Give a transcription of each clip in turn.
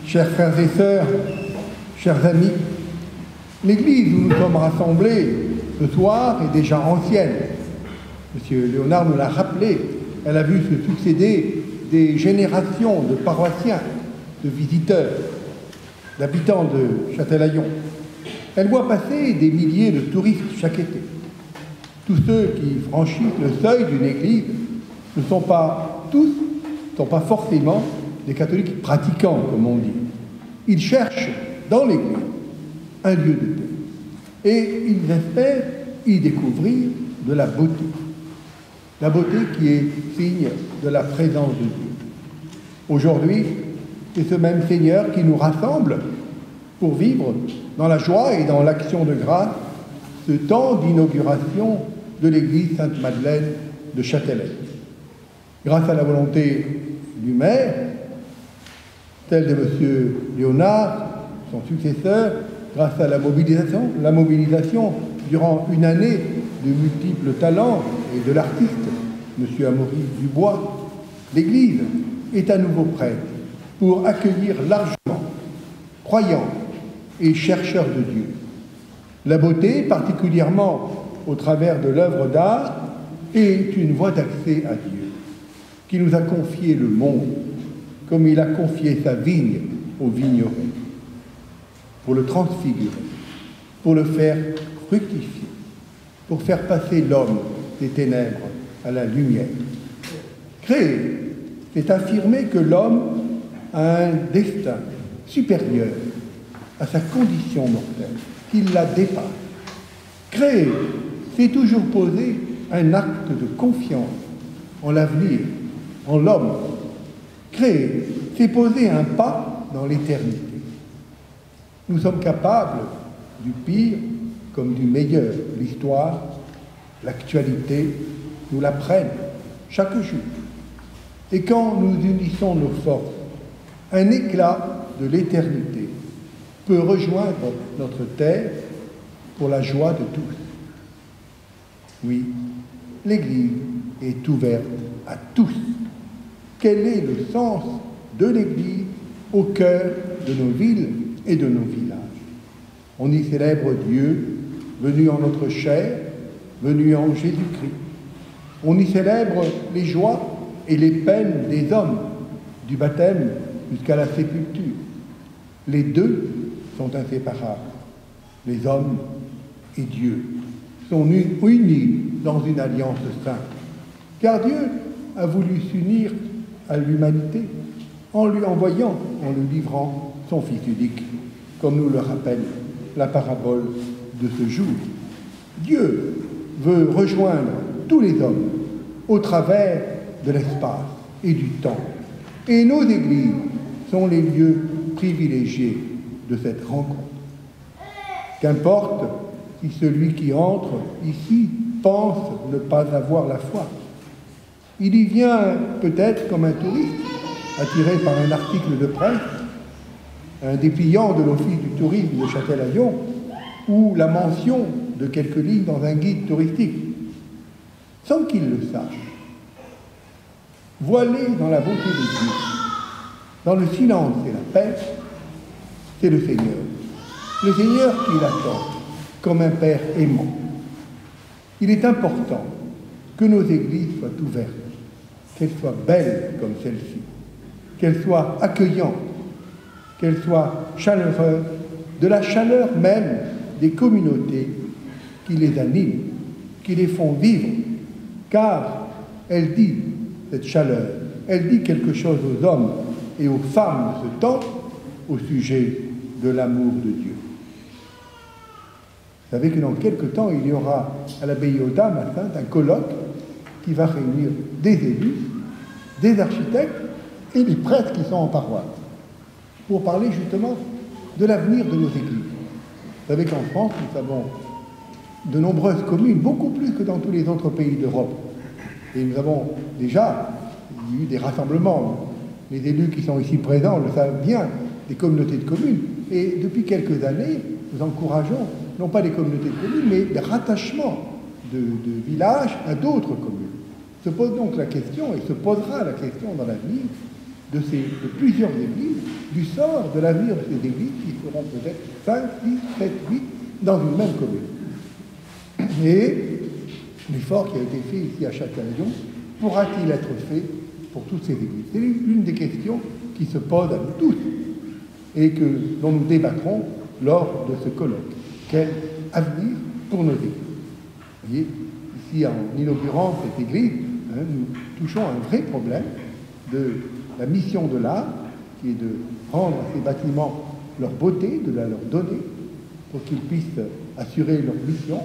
Chers frères et sœurs, chers amis, l'église où nous sommes rassemblés ce soir est déjà ancienne. Monsieur Léonard nous l'a rappelé, elle a vu se succéder des générations de paroissiens, de visiteurs, d'habitants de Châtelaillon. Elle voit passer des milliers de touristes chaque été. Tous ceux qui franchissent le seuil d'une église ne sont pas tous, ne sont pas forcément des catholiques pratiquants, comme on dit. Ils cherchent dans l'église un lieu de paix. Et ils espèrent y découvrir de la beauté. La beauté qui est signe de la présence de Dieu. Aujourd'hui, c'est ce même Seigneur qui nous rassemble pour vivre dans la joie et dans l'action de grâce ce temps d'inauguration de l'église Sainte-Madeleine de Châtelaine. Grâce à la volonté du maire, celle de M. Léonard, son successeur, grâce à la mobilisation durant une année de multiples talents et de l'artiste, M. Amaury Dubois, l'Église est à nouveau prête pour accueillir largement croyants et chercheurs de Dieu. La beauté, particulièrement au travers de l'œuvre d'art, est une voie d'accès à Dieu, qui nous a confié le monde, comme il a confié sa vigne aux vignerons, pour le transfigurer, pour le faire fructifier, pour faire passer l'homme des ténèbres à la lumière. Créer, c'est affirmer que l'homme a un destin supérieur à sa condition mortelle, qu'il la dépasse. Créer, c'est toujours poser un acte de confiance en l'avenir, en l'homme. Créer, c'est poser un pas dans l'éternité. Nous sommes capables du pire comme du meilleur. L'histoire, l'actualité nous l'apprennent chaque jour. Et quand nous unissons nos forces, un éclat de l'éternité peut rejoindre notre terre pour la joie de tous. Oui, l'Église est ouverte à tous. Quel est le sens de l'Église au cœur de nos villes et de nos villages? On y célèbre Dieu, venu en notre chair, venu en Jésus-Christ. On y célèbre les joies et les peines des hommes, du baptême jusqu'à la sépulture. Les deux sont inséparables. Les hommes et Dieu sont unis dans une alliance sainte. Car Dieu a voulu s'unir à l'humanité en lui envoyant, en lui livrant son Fils unique, comme nous le rappelle la parabole de ce jour. Dieu veut rejoindre tous les hommes au travers de l'espace et du temps. Et nos églises sont les lieux privilégiés de cette rencontre. Qu'importe si celui qui entre ici pense ne pas avoir la foi. Il y vient peut-être comme un touriste, attiré par un article de presse, un dépliant de l'Office du tourisme de Châtelaillon, ou la mention de quelques lignes dans un guide touristique, sans qu'il le sache. Voilé dans la beauté de Dieu, dans le silence et la paix, c'est le Seigneur. Le Seigneur qui l'attend comme un Père aimant. Il est important que nos églises soient ouvertes, qu'elles soient belles comme celle-ci, qu'elles soient accueillantes, qu'elles soient chaleureuses, de la chaleur même des communautés qui les animent, qui les font vivre, car elle dit, cette chaleur, elle dit quelque chose aux hommes et aux femmes de ce temps au sujet de l'amour de Dieu. Vous savez que dans quelques temps, il y aura à l'abbaye aux Dames à Saintes un colloque qui va réunir des élus, des architectes et des prêtres qui sont en paroisse pour parler justement de l'avenir de nos églises. Vous savez qu'en France, nous avons de nombreuses communes, beaucoup plus que dans tous les autres pays d'Europe. Et nous avons déjà eu des rassemblements. Les élus qui sont ici présents le savent bien, des communautés de communes. Et depuis quelques années, nous encourageons, non pas des communautés de communes, mais des rattachements de villages à d'autres communes. Se pose donc la question, et se posera la question dans l'avenir, de plusieurs églises, du sort, de l'avenir de ces églises qui seront peut-être 5, 6, 7, 8 dans une même commune. Et l'effort qui a été fait ici à Châtelaillon pourra-t-il être fait pour toutes ces églises? C'est l'une des questions qui se posent à nous tous et dont nous débattrons lors de ce colloque. Quel avenir pour nos églises? Vous voyez, ici, en inaugurant cette église, nous touchons à un vrai problème de la mission de l'art, qui est de rendre à ces bâtiments leur beauté, de la leur donner, pour qu'ils puissent assurer leur mission,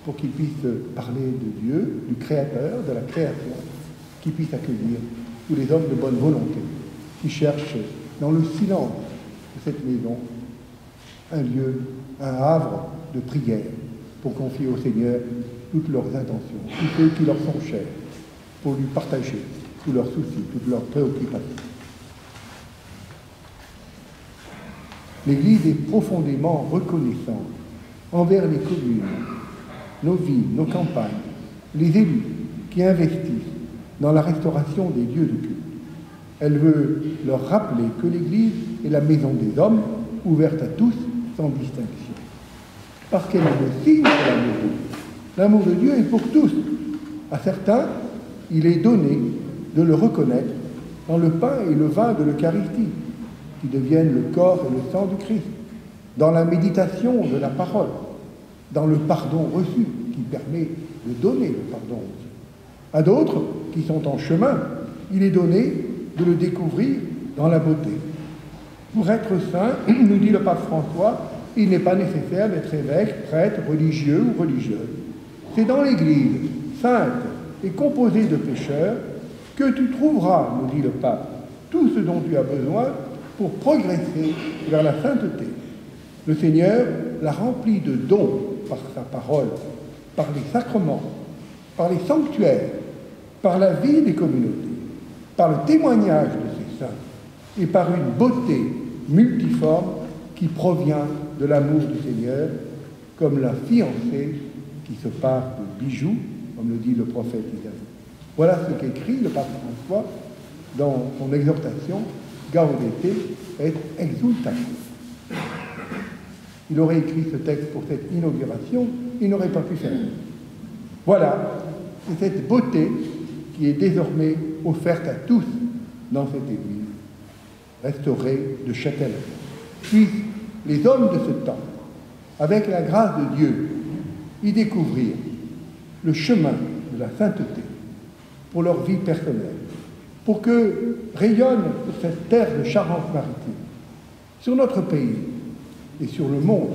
pour qu'ils puissent parler de Dieu, du Créateur, de la création, qu'ils puissent accueillir tous les hommes de bonne volonté, qui cherchent dans le silence de cette maison un lieu, un havre de prière, pour confier au Seigneur toutes leurs intentions, tous ceux qui leur sont chers, pour lui partager tous leurs soucis, toutes leurs préoccupations. L'Église est profondément reconnaissante envers les communes, nos villes, nos campagnes, les élus qui investissent dans la restauration des lieux de culte. Elle veut leur rappeler que l'Église est la maison des hommes, ouverte à tous, sans distinction. Parce qu'elle est le signe de l'amour de Dieu. L'amour de Dieu est pour tous. À certains, il est donné de le reconnaître dans le pain et le vin de l'Eucharistie, qui deviennent le corps et le sang du Christ, dans la méditation de la parole, dans le pardon reçu, qui permet de donner le pardon reçu. À d'autres, qui sont en chemin, il est donné de le découvrir dans la beauté. Pour être saint, nous dit le pape François, il n'est pas nécessaire d'être évêque, prêtre, religieux ou religieuse. C'est dans l'Église, sainte et composée de pécheurs, que tu trouveras, nous dit le pape, tout ce dont tu as besoin pour progresser vers la sainteté. Le Seigneur l'a rempli de dons par sa parole, par les sacrements, par les sanctuaires, par la vie des communautés, par le témoignage de ces saints et par une beauté multiforme qui provient de l'amour du Seigneur, comme la fiancée qui se part de bijoux, comme le dit le prophète Isaïe. Voilà ce qu'écrit le pape François dans son exhortation Gaudete et Exultate. Il aurait écrit ce texte pour cette inauguration, il n'aurait pas pu faire. Voilà, c'est cette beauté qui est désormais offerte à tous dans cette église, restaurée de Châtelaillon. Puissent les hommes de ce temps, avec la grâce de Dieu, y découvrir le chemin de la sainteté pour leur vie personnelle, pour que rayonne sur cette terre de Charente-Maritime, sur notre pays et sur le monde,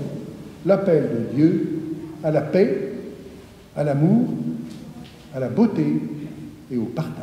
l'appel de Dieu à la paix, à l'amour, à la beauté et au partage.